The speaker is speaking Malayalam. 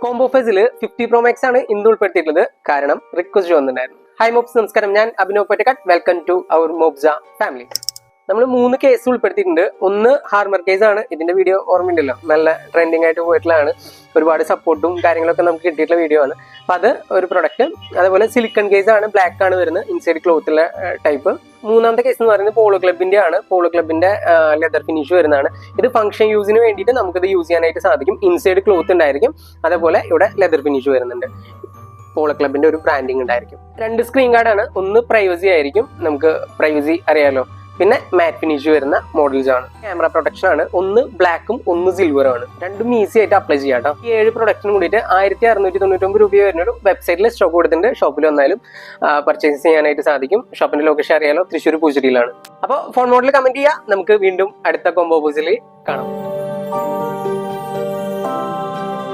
കോംബോ ഫേസിൽ 50 Pro Max ആണ് ഇന്ന് ഉൾപ്പെടുത്തിയിട്ടുള്ളത്. കാരണം റിക്വസ്റ്റ് വന്നിട്ടുണ്ടായിരുന്നു. ഹായ് മോബ്സ്, നമസ്കാരം. ഞാൻ Abhinav Pottekkad. Welcome to our മോബ്സ ഫാമിലി. നമ്മൾ 3 കേസ് ഉൾപ്പെടുത്തിയിട്ടുണ്ട്. ഒന്ന് ഹാർമർ കേസ് ആണ്. ഇതിന്റെ വീഡിയോ ഓർമ്മയുണ്ടല്ലോ, നല്ല ട്രെൻഡിങ് ആയിട്ട് പോയിട്ടുള്ളതാണ്. ഒരുപാട് സപ്പോർട്ടും കാര്യങ്ങളൊക്കെ നമുക്ക് കിട്ടിയിട്ടുള്ള വീഡിയോ ആണ്. അപ്പൊ അത് ഒരു പ്രൊഡക്റ്റ്. അതേപോലെ സിലിക്കൺ കേസ് ആണ്, ബ്ലാക്ക് ആണ് വരുന്നത്, ഇൻസൈഡ് ക്ലോത്തുള്ള ടൈപ്പ്. മൂന്നാമത്തെ കേസ് എന്ന് പറയുന്നത് പോളോ ക്ലബിന്റെ ആണ്. പോളോ ക്ലബിന്റെ ലെതർ ഫിനിഷ് വരുന്നതാണ്. ഇത് ഫംഗ്ഷൻ യൂസിന് വേണ്ടിയിട്ട് നമുക്കിത് യൂസ് ചെയ്യാനായിട്ട് സാധിക്കും. ഇൻസൈഡ് ക്ലോത്ത് ഉണ്ടായിരിക്കും, അതേപോലെ ഇവിടെ ലെതർ ഫിനിഷ് വരുന്നുണ്ട്. പോളോ ക്ലബിന്റെ ഒരു ബ്രാൻഡിങ് ഉണ്ടായിരിക്കും. 2 സ്ക്രീൻ ഗാർഡാണ്. ഒന്ന് പ്രൈവസി ആയിരിക്കും, നമുക്ക് പ്രൈവസി അറിയാലോ. പിന്നെ മാറ്റ് ഫിനിഷ് വരുന്ന മോഡൽസ് ആണ്. ക്യാമറ പ്രൊട്ടക്ഷൻ ആണ്. ഒന്ന് ബ്ലാക്കും ഒന്ന് സിൽവറും ആണ്. രണ്ടും ഈസി ആയിട്ട് അപ്ലൈ ചെയ്യാം കേട്ടോ. ഈ 7 പ്രൊഡക്റ്റിനും കൂടിയിട്ട് 1699 രൂപ വരുന്നൊരു വെബ്സൈറ്റിൽ സ്റ്റോക്ക് കൊടുത്തിട്ടുണ്ട്. ഷോപ്പിൽ വന്നാലും പർച്ചേസ് ചെയ്യാനായിട്ട് സാധിക്കും. ഷോപ്പിന്റെ ലൊക്കേഷൻ അറിയാലോ, തൃശ്ശൂർ പൂച്ചെടിയിലാണ്. അപ്പോൾ ഫോൺ മോഡൽ കമന്റ് ചെയ്യുക. നമുക്ക് വീണ്ടും അടുത്ത കോംബോ ബോക്സിൽ കാണാം.